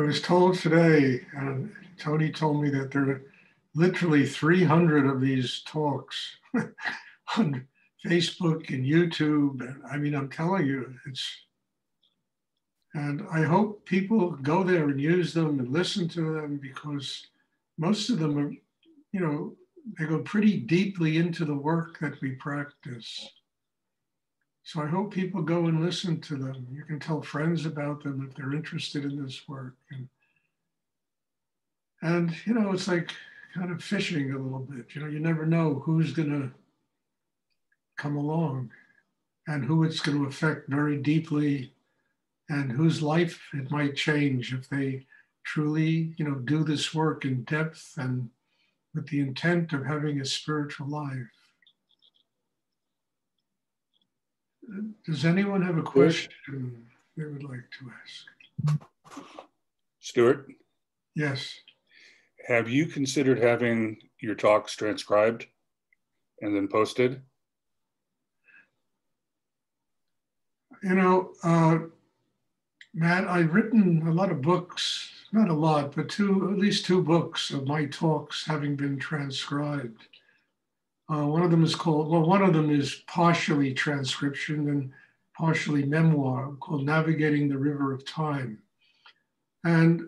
was told today, and Tony told me that there are literally 300 of these talks on Facebook and YouTube. And I mean, I'm telling you, and I hope people go there and use them and listen to them because most of them are, they go pretty deeply into the work that we practice. So I hope people go and listen to them. You can tell friends about them if they're interested in this work. And it's like kind of fishing a little bit. You never know who's going to come along and who it's going to affect very deeply and whose life it might change if they truly, do this work in depth and with the intent of having a spiritual life. Does anyone have a question they would like to ask? Stuart? Yes. Have you considered having your talks transcribed and then posted? Matt, I've written a lot of books, not a lot, but at least two books of my talks having been transcribed. One of them is partially transcription and partially memoir called Navigating the River of Time. And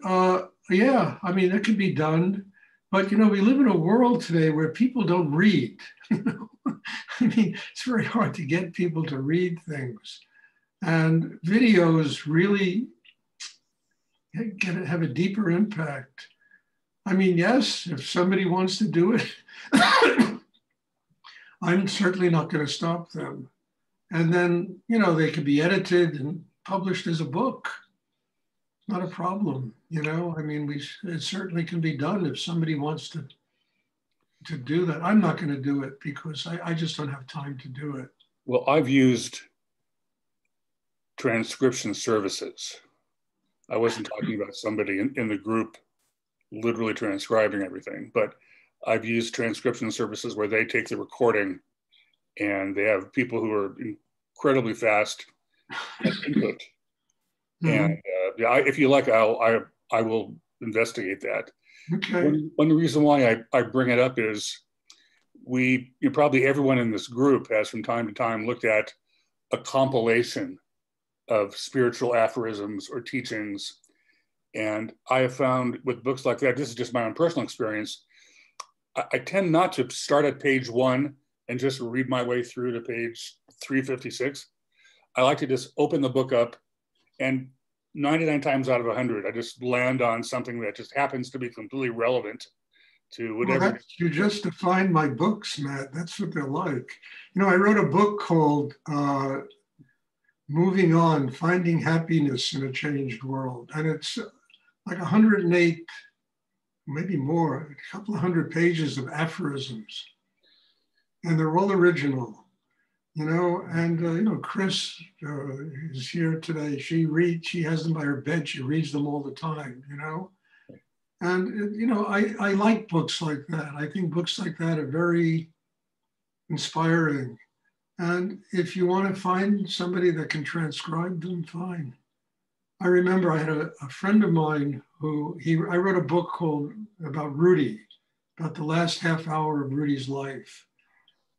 yeah, I mean, that can be done. But, we live in a world today where people don't read. I mean, it's very hard to get people to read things. And videos really have a deeper impact. I mean, yes, if somebody wants to do it, I'm certainly not going to stop them. And then, they could be edited and published as a book. Not a problem, I mean, it certainly can be done if somebody wants to do that. I'm not going to do it because I just don't have time to do it. Well, I've used transcription services. I wasn't talking about somebody in the group literally transcribing everything, but I've used transcription services where they take the recording and they have people who are incredibly fast at input. Mm-hmm. And if you like, I will investigate that. Okay. One reason why I bring it up is probably everyone in this group has from time to time looked at a compilation of spiritual aphorisms or teachings. And I have found with books like that, this is just my own personal experience, I tend not to start at page 1 and just read my way through to page 356. I like to just open the book up and 99 times out of 100, I just land on something that just happens to be completely relevant to whatever. Well, you just defined my books, Matt. That's what they're like. I wrote a book called Moving On, Finding Happiness in a Changed World. And it's like 108, maybe more, a couple of hundred pages of aphorisms. And they're all original. And Chris is here today. She has them by her bed. She reads them all the time, And, I like books like that. I think books like that are very inspiring. And if you want to find somebody that can transcribe them, fine. I remember I had a friend of mine I wrote a book about Rudy, about the last half hour of Rudy's life.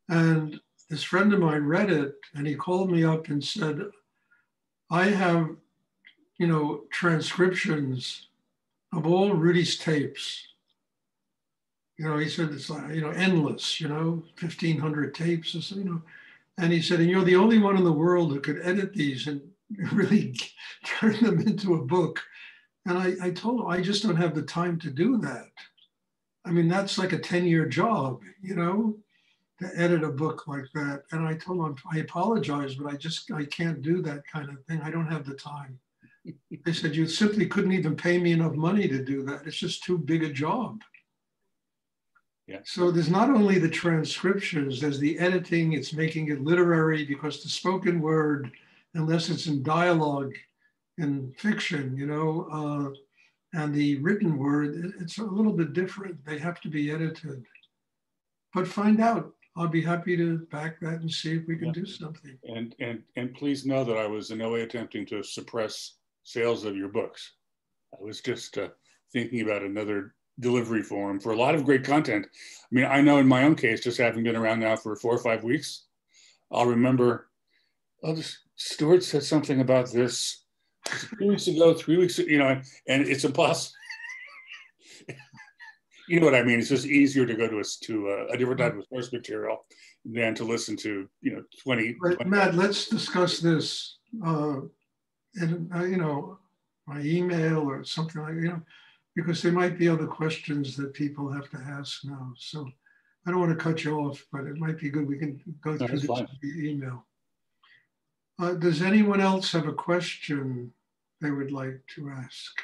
And this friend of mine read it and he called me up and said, I have, transcriptions of all Rudy's tapes. He said it's like, endless, 1,500 tapes, and he said, and you're the only one in the world who could edit these and really turn them into a book. And I told him, I just don't have the time to do that. I mean, that's like a 10-year job, to edit a book like that. And I told him, I apologize, but I can't do that kind of thing. I don't have the time. They said, you simply couldn't even pay me enough money to do that. It's just too big a job. Yeah. So there's not only the transcriptions, there's the editing, it's making it literary because the spoken word, unless it's in dialogue in fiction, and the written word, it's a little bit different. They have to be edited. But find out. I'll be happy to back that and see if we can do something. And please know that I was in no way attempting to suppress sales of your books. I was just thinking about another delivery form for a lot of great content. I mean, I know in my own case, just having been around now for 4 or 5 weeks, I'll remember, oh, Stuart said something about this 2 weeks ago, 3 weeks, you know, and it's impossible. You know what I mean? It's just easier to go to a different type of source material than to listen to, you know, 20. But 20. Matt, let's discuss this in, you know, my email or something like, you know, because there might be other questions that people have to ask now. So I don't want to cut you off, but it might be good. We can go through this via email. Does anyone else have a question they would like to ask?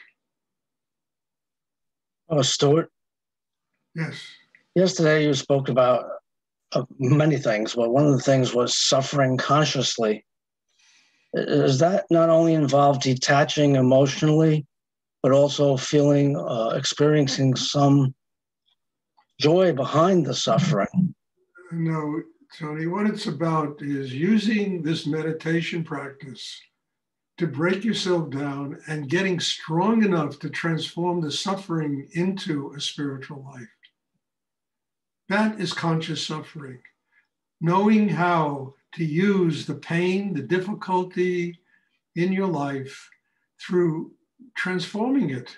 Oh, Stuart? Yes. Yesterday you spoke about many things. Well, one of the things was suffering consciously. Does that not only involve detaching emotionally, but also feeling, experiencing some joy behind the suffering? No, Tony, what it's about is using this meditation practice to break yourself down and getting strong enough to transform the suffering into a spiritual life. That is conscious suffering. Knowing how to use the pain, the difficulty in your life through transforming it.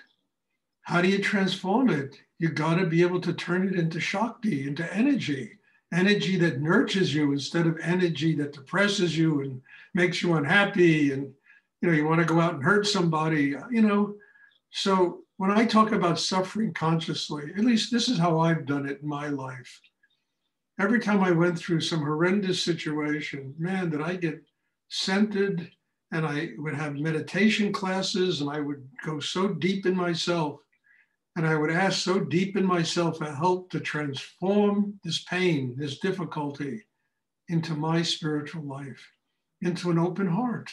How do you transform it? You got to be able to turn it into Shakti, into energy that nurtures you instead of energy that depresses you and makes you unhappy. And, you know, you want to go out and hurt somebody, you know. So when I talk about suffering consciously, at least this is how I've done it in my life. Every time I went through some horrendous situation, man, did I get centered, and I would have meditation classes, and I would go so deep in myself, and I would ask so deep in myself for help to transform this pain, this difficulty into my spiritual life, into an open heart,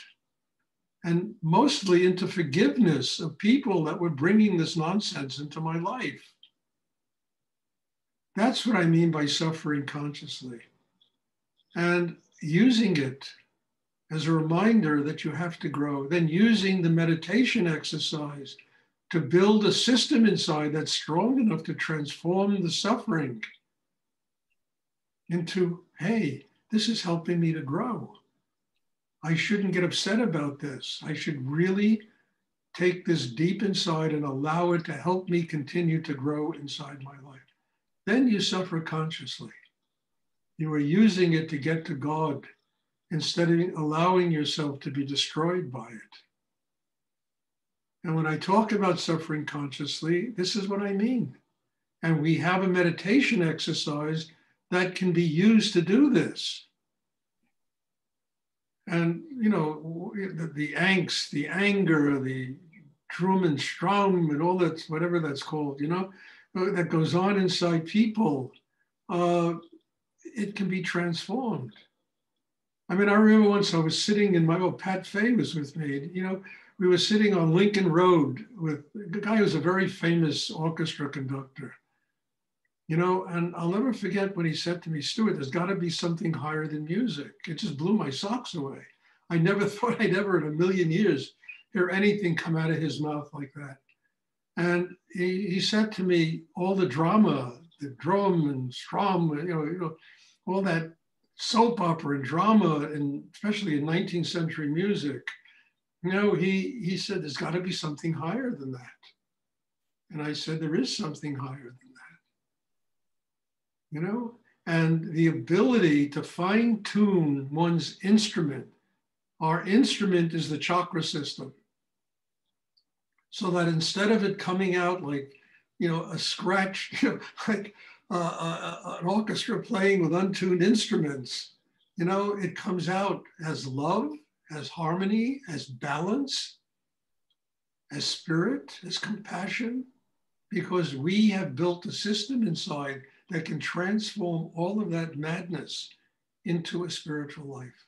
and mostly into forgiveness of people that were bringing this nonsense into my life. That's what I mean by suffering consciously. And using it as a reminder that you have to grow, then using the meditation exercise to build a system inside that's strong enough to transform the suffering into, hey, this is helping me to grow. I shouldn't get upset about this. I should really take this deep inside and allow it to help me continue to grow inside my life. Then you suffer consciously. You are using it to get to God instead of allowing yourself to be destroyed by it. And when I talk about suffering consciously, this is what I mean. And we have a meditation exercise that can be used to do this. And, you know, the angst, the anger, the Truman, Strom, and all that, whatever that's called, you know, that goes on inside people, it can be transformed. I mean, I remember once I was sitting in Pat Fay was with me, you know, we were sitting on Lincoln Road with a guy who was a very famous orchestra conductor, you know, and I'll never forget when he said to me, Stuart, there's got to be something higher than music. It just blew my socks away. I never thought I'd ever in a million years hear anything come out of his mouth like that. And he said to me, all the drama, the drum and strum, you know, all that soap opera and drama, and especially in 19th century music, you know, he said, there's got to be something higher than that. And I said, there is something higher than that. You know, and the ability to fine tune one's instrument. Our instrument is the chakra system. So that instead of it coming out like, you know, a scratch, you know, like an orchestra playing with untuned instruments, you know, it comes out as love, as harmony, as balance, as spirit, as compassion, because we have built a system inside that can transform all of that madness into a spiritual life.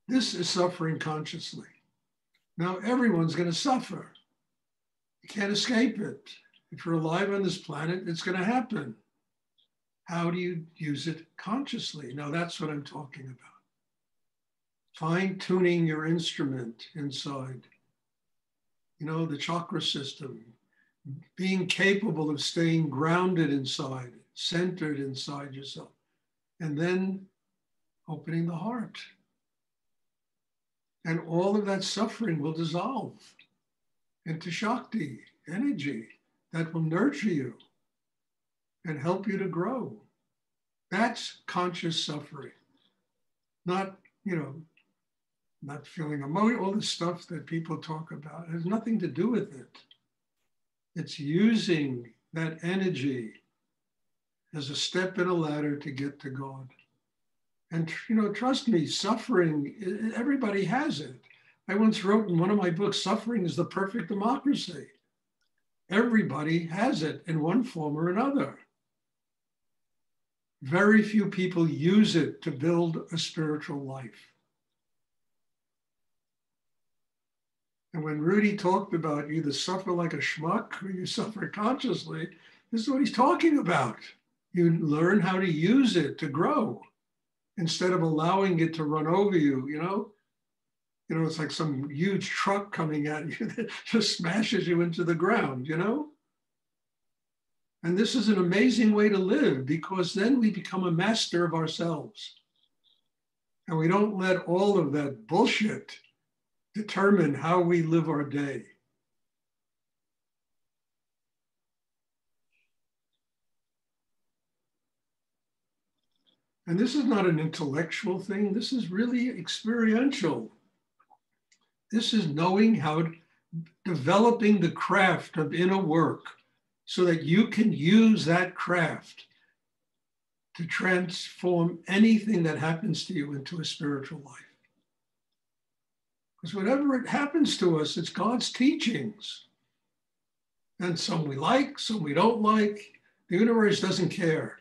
This is suffering consciously. Now, everyone's going to suffer. You can't escape it. If you're alive on this planet, it's going to happen. How do you use it consciously? Now, that's what I'm talking about. Fine-tuning your instrument inside. you know, the chakra system, being capable of staying grounded inside, centered inside yourself, and then opening the heart. And all of that suffering will dissolve into Shakti, energy that will nurture you and help you to grow. That's conscious suffering. Not, you know, not feeling emotion, all the stuff that people talk about. It has nothing to do with it. It's using that energy as a step in a ladder to get to God. And, you know, trust me, suffering, everybody has it. I once wrote in one of my books, suffering is the perfect democracy. Everybody has it in one form or another. Very few people use it to build a spiritual life. And when Rudy talked about you either suffer like a schmuck or you suffer consciously, this is what he's talking about. You learn how to use it to grow instead of allowing it to run over you, you know? You know, it's like some huge truck coming at you that just smashes you into the ground, you know? And this is an amazing way to live because then we become a master of ourselves. And we don't let all of that bullshit determine how we live our day. And this is not an intellectual thing. This is really experiential. This is knowing how, developing the craft of inner work so that you can use that craft to transform anything that happens to you into a spiritual life. Because whatever it happens to us, it's God's teachings. And some we like, some we don't like. The universe doesn't care.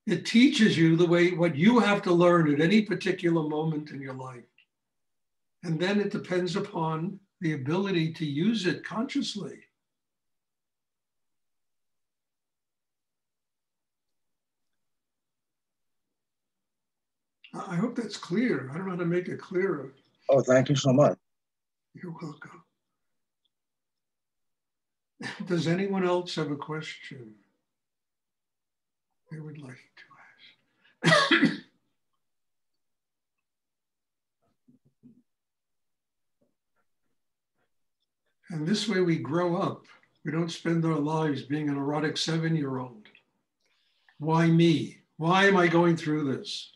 It teaches you the way, what you have to learn at any particular moment in your life. And then it depends upon the ability to use it consciously. I hope that's clear. I don't know how to make it clearer. Oh, thank you so much. You're welcome. Does anyone else have a question they would like to ask? And this way we grow up. We don't spend our lives being an erotic 7-year-old. Why me? Why am I going through this?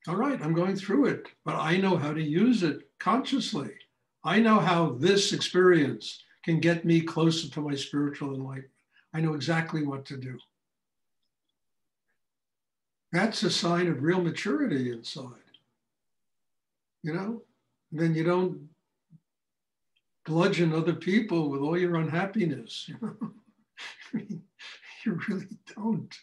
All right, I'm going through it, but I know how to use it consciously. I know how this experience can get me closer to my spiritual enlightenment. I know exactly what to do. That's a sign of real maturity inside. You know, and then you don't bludgeon other people with all your unhappiness. You know? I mean, you really don't.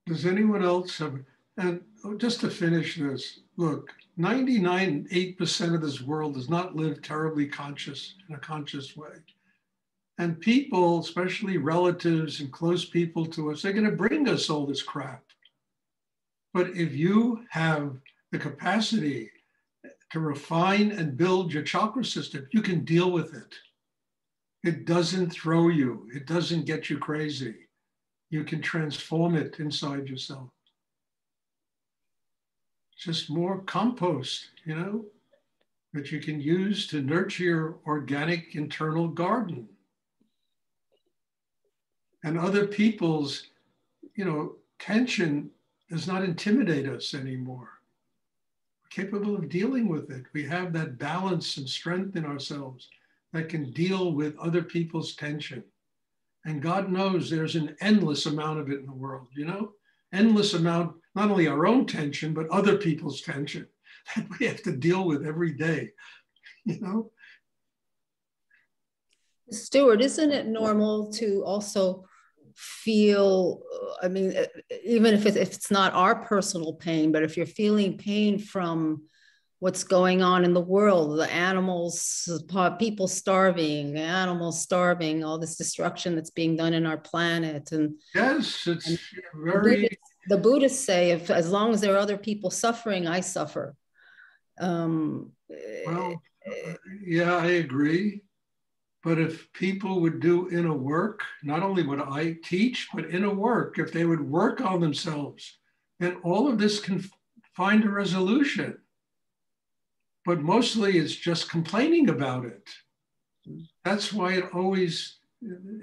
Does anyone else have, and just to finish this, look, 99.8% of this world does not live terribly conscious in a conscious way. And people, especially relatives and close people to us, they're going to bring us all this crap. But if you have the capacity to refine and build your chakra system, you can deal with it. It doesn't throw you. It doesn't get you crazy. You can transform it inside yourself. Just more compost, you know, that you can use to nurture your organic internal garden. And other people's, you know, tension does not intimidate us anymore. We're capable of dealing with it. We have that balance and strength in ourselves that can deal with other people's tension. And God knows there's an endless amount of it in the world, you know, endless amount, not only our own tension, but other people's tension that we have to deal with every day, you know. Stuart, isn't it normal to also feel, I mean, even if it's not our personal pain, but if you're feeling pain from what's going on in the world, the animals, people starving, animals starving, all this destruction that's being done in our planet. And yes, it's and very. the Buddhists say, if as long as there are other people suffering, I suffer. Well, yeah, I agree. But if people would do inner work, not only what I teach, but inner work, if they would work on themselves, then all of this can find a resolution. But mostly it's just complaining about it. That's why it always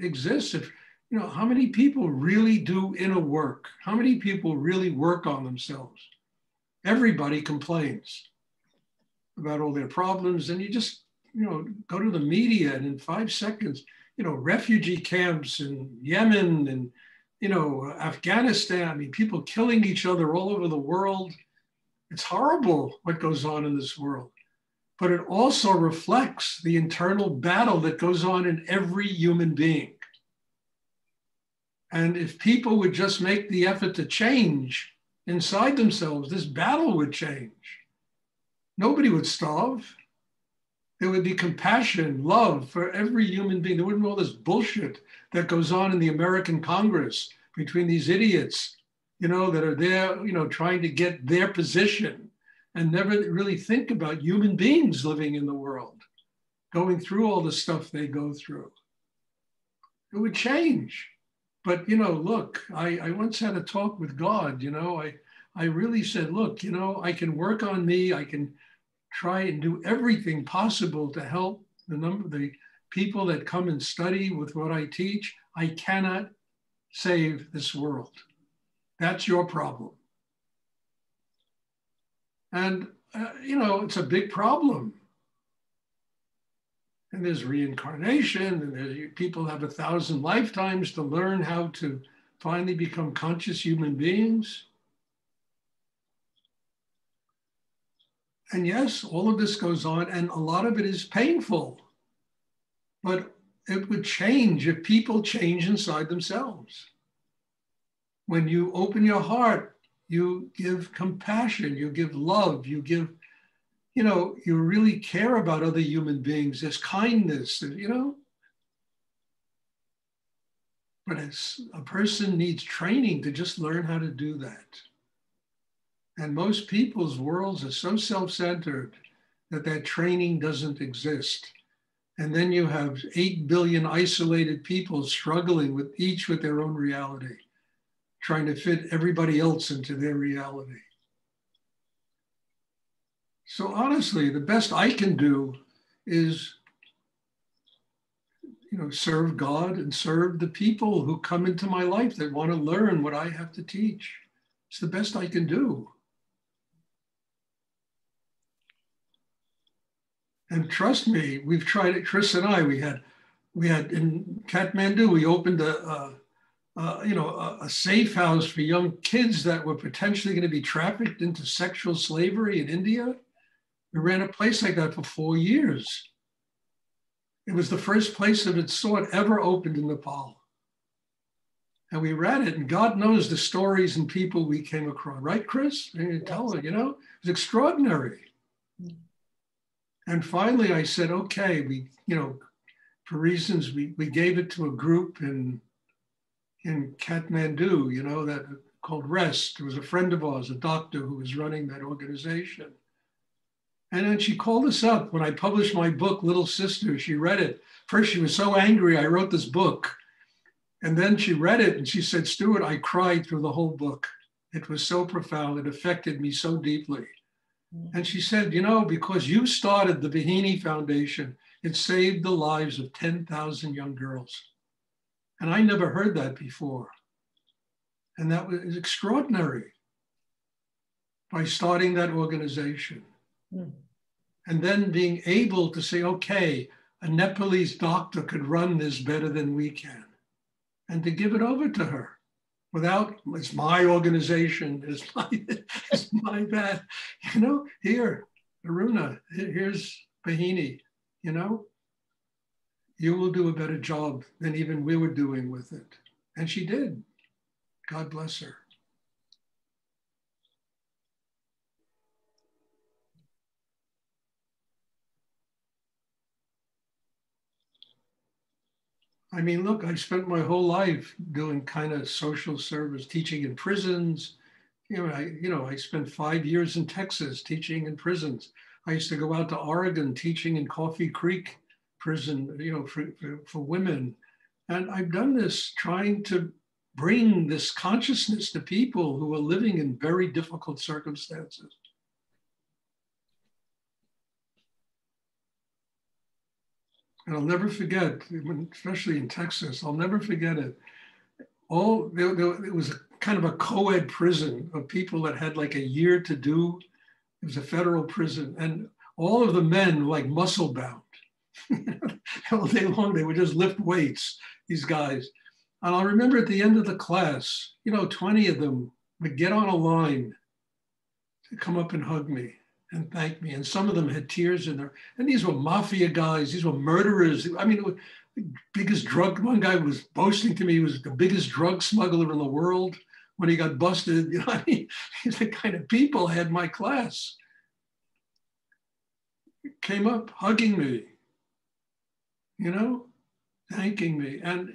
exists. If you know, how many people really do inner work? How many people really work on themselves? Everybody complains about all their problems, and you just, you know, go to the media, and in 5 seconds, you know, refugee camps in Yemen and, you know, Afghanistan. I mean, people killing each other all over the world. It's horrible what goes on in this world. But it also reflects the internal battle that goes on in every human being. And if people would just make the effort to change inside themselves, this battle would change. Nobody would starve. There would be compassion, love for every human being. There wouldn't be all this bullshit that goes on in the American Congress between these idiots, you know, that are there, you know, trying to get their position and never really think about human beings living in the world, going through all the stuff they go through. It would change. But, you know, look, I once had a talk with God, you know, I really said, look, you know, I can work on me. I can try and do everything possible to help the people that come and study with what I teach. I cannot save this world. That's your problem. And, you know, it's a big problem. And there's reincarnation, and there's, people have 1,000 lifetimes to learn how to finally become conscious human beings. And yes, all of this goes on, and a lot of it is painful. But it would change if people change inside themselves. When you open your heart, you give compassion, you give love, you give, you know, you really care about other human beings. There's kindness, you know. But it's, a person needs training to just learn how to do that. And most people's worlds are so self-centered that that training doesn't exist. And then you have 8 billion isolated people struggling with each with their own reality, trying to fit everybody else into their reality. So honestly, the best I can do is, you know, serve God and serve the people who come into my life that want to learn what I have to teach. It's the best I can do. And trust me, we've tried it. Chris and I, we had in Kathmandu, we opened a safe house for young kids that were potentially going to be trafficked into sexual slavery in India. We ran a place like that for 4 years. It was the first place of its sort ever opened in Nepal. And we ran it, and God knows the stories and people we came across. Right, Chris? And tell her, you know, it was extraordinary. And finally I said, okay, we, you know, for reasons, we gave it to a group in Kathmandu, you know, that called REST. It was a friend of ours, a doctor who was running that organization. And then she called us up when I published my book, Little Sister. She read it. First, she was so angry I wrote this book. And then she read it and she said, Stuart, I cried through the whole book. It was so profound. It affected me so deeply. And she said, you know, because you started the Bahini Foundation, it saved the lives of 10,000 young girls. And I never heard that before. And that was extraordinary by starting that organization. And then being able to say, okay, a Nepalese doctor could run this better than we can. And to give it over to her without, it's my organization, it's my that, you know, here, Aruna, here's Bahini, you know, you will do a better job than even we were doing with it. And she did. God bless her. I mean, look, I spent my whole life doing kind of social service, teaching in prisons. I spent 5 years in Texas teaching in prisons. I used to go out to Oregon teaching in Coffee Creek prison, for women. And I've done this trying to bring this consciousness to people who are living in very difficult circumstances. And I'll never forget, especially in Texas, I'll never forget it. It was a kind of a co-ed prison of people that had like a year to do. It was a federal prison, and all of the men were like muscle bound. All day long, they would just lift weights, these guys. And I'll remember at the end of the class, 20 of them would get on a line to come up and hug me and thank me. And some of them had tears in their, and these were mafia guys, these were murderers. I mean, it was the biggest drug, one guy was boasting to me, he was the biggest drug smuggler in the world when he got busted. I mean, he's the kind of people I had in my class. Came up hugging me, thanking me. And,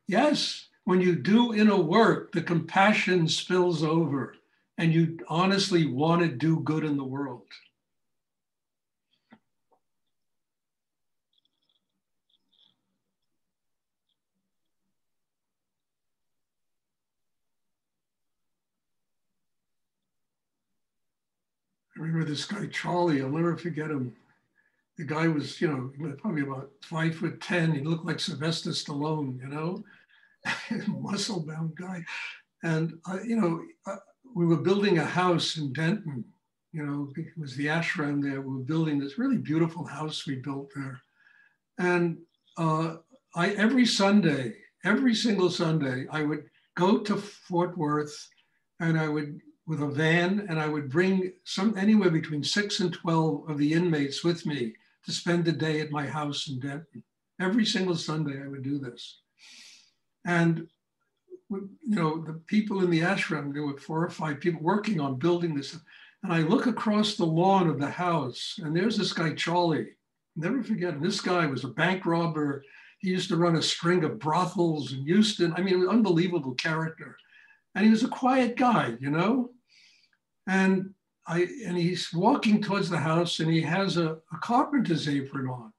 yes, when you do inner work, the compassion spills over and you honestly want to do good in the world. I remember this guy, Charlie, I'll never forget him. The guy was, probably about 5'10". He looked like Sylvester Stallone, muscle-bound guy. And, we were building a house in Denton. It was the ashram there. We were building this really beautiful house we built there. And every single Sunday, I would go to Fort Worth and I would, with a van, and I would bring anywhere between 6 and 12 of the inmates with me to spend the day at my house in Denton. Every single Sunday I would do this. And, the people in the ashram, there were 4 or 5 people working on building this. And I look across the lawn of the house and there's this guy, Charlie. Never forget him. This guy was a bank robber. He used to run a string of brothels in Houston. I mean, it was an unbelievable character. And he was a quiet guy, And he's walking towards the house and he has a carpenter's apron on.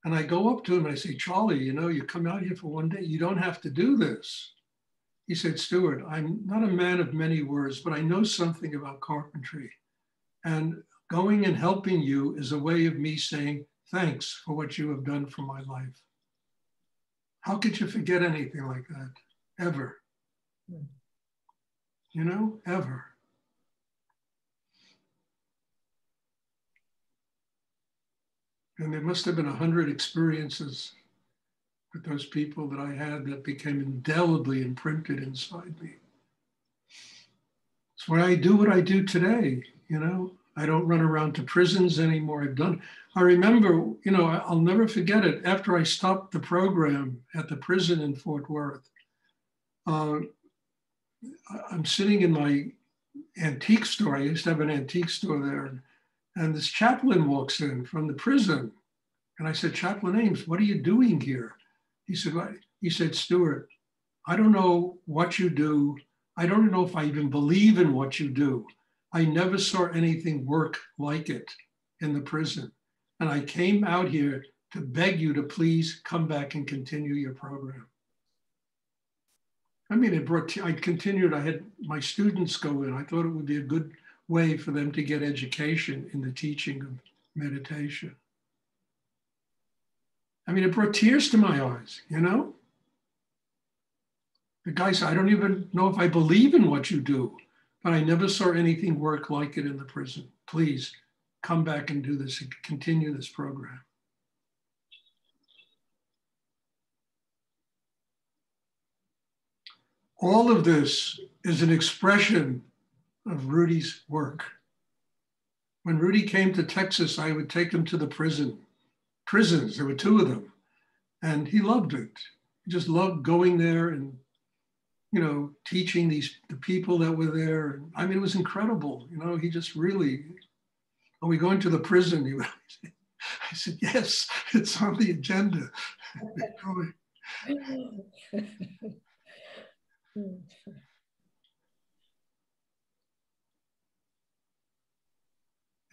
And I go up to him and I say, Charlie, you come out here for one day, you don't have to do this. He said, Stuart, I'm not a man of many words, but I know something about carpentry. And going and helping you is a way of me saying, thanks for what you have done for my life. How could you forget anything like that? Ever. Ever. And there must have been 100 experiences with those people that I had that became indelibly imprinted inside me. That's why I do what I do today, I don't run around to prisons anymore. I remember, I'll never forget it. After I stopped the program at the prison in Fort Worth, I'm sitting in my antique store. I used to have an antique store there. And this chaplain walks in from the prison. And I said, Chaplain Ames, what are you doing here? He said, Stuart, I don't know what you do. I don't know if I even believe in what you do. I never saw anything work like it in the prison. And I came out here to beg you to please come back and continue your program. I mean, I continued, I had my students go in. I thought it would be a good way for them to get education in the teaching of meditation. I mean, it brought tears to my eyes, The guy said, I don't even know if I believe in what you do, but I never saw anything work like it in the prison. Please come back and do this and continue this program. All of this is an expression of Rudy's work. When Rudy came to Texas, I would take him to the prisons. There were 2 of them. And he loved it. He just loved going there and, teaching the people that were there. I mean, it was incredible. He just really, are we going to the prison? I said, yes, it's on the agenda.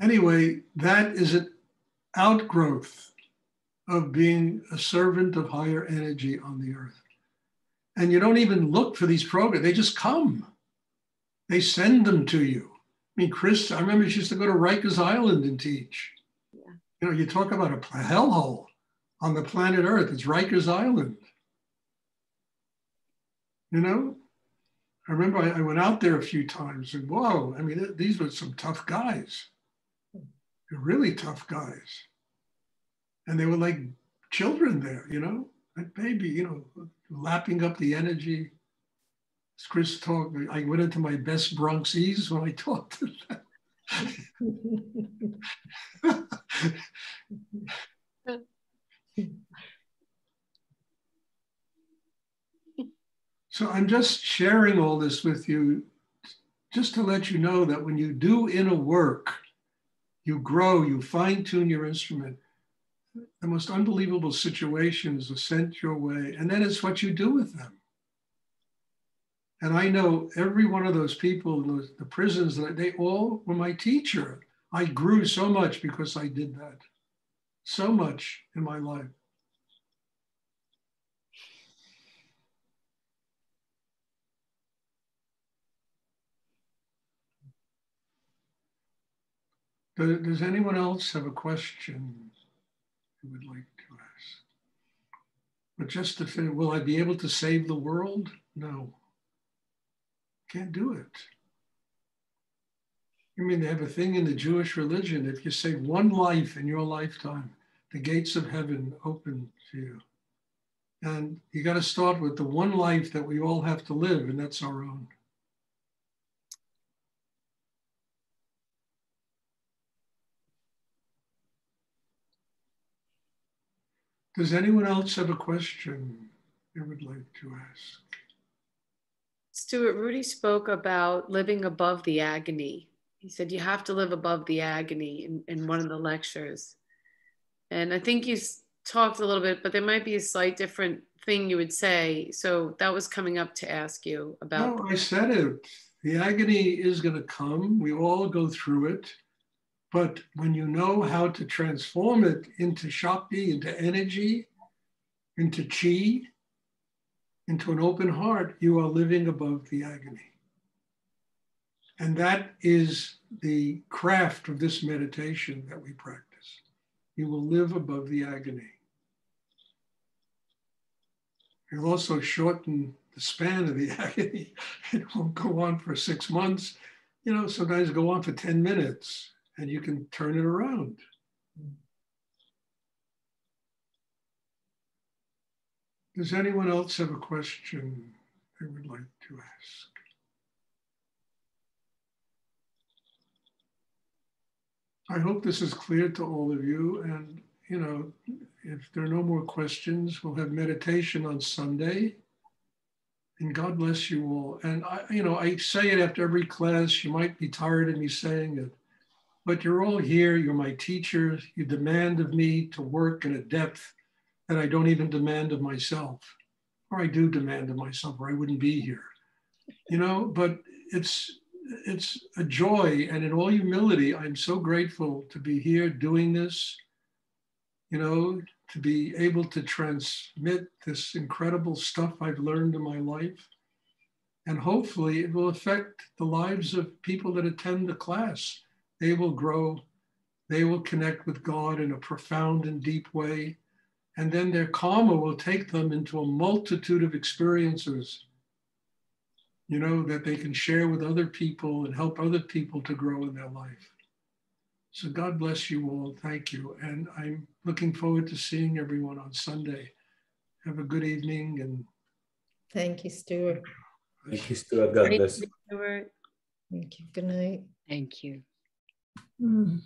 Anyway, that is an outgrowth of being a servant of higher energy on the earth. And you don't even look for these programs. They just come. They send them to you. I mean, Chris, I remember she used to go to Rikers Island and teach. Yeah. You know, you talk about a hellhole on the planet Earth. It's Rikers Island. You know, I remember I went out there a few times and whoa, I mean, these were some tough guys. They're really tough guys. And they were like children there, you know, like baby, you know, lapping up the energy. As Chris talked, I went into my best Bronxese when I talked to them. So I'm just sharing all this with you just to let you know that when you do inner work, you grow, you fine tune your instrument. The most unbelievable situations are sent your way, and then it's what you do with them. And I know every one of those people in the prisons, they all were my teacher. I grew so much because I did that. So much in my life. Does anyone else have a question you would like to ask? But just to finish, will I be able to save the world? No. Can't do it. I mean, they have a thing in the Jewish religion. If you save one life in your lifetime, the gates of heaven open to you. And you got to start with the one life that we all have to live, and that's our own. Does anyone else have a question they would like to ask? Stuart, Rudy spoke about living above the agony. He said you have to live above the agony in one of the lectures. And I think you talked a little bit, but there might be a slight different thing you would say. So that was coming up to ask you about. No, I said it. The agony is going to come. We all go through it. But when you know how to transform it into Shakti, into energy, into chi, into an open heart, you are living above the agony. And that is the craft of this meditation that we practice. You will live above the agony. You'll also shorten the span of the agony. It won't go on for 6 months. You know, sometimes go on for 10 minutes and you can turn it around. Does anyone else have a question they would like to ask? I hope this is clear to all of you. And, you know, if there are no more questions, we'll have meditation on Sunday. And God bless you all. And, I say it after every class. You might be tired of me saying it. But you're all here. You're my teachers. You demand of me to work in a depth that I don't even demand of myself. Or I do demand of myself, or I wouldn't be here. You know, but it's a joy, and in all humility, I'm so grateful to be here doing this, you know, to be able to transmit this incredible stuff I've learned in my life. And hopefully it will affect the lives of people that attend the class. They will grow, they will connect with God in a profound and deep way. And then their karma will take them into a multitude of experiences, you know, that they can share with other people and help other people to grow in their life. So God bless you all. Thank you. And I'm looking forward to seeing everyone on Sunday. Have a good evening. And thank you, Stuart. Thank you, Stuart. God bless. Stuart. Thank you. Good night. Thank you. Mm.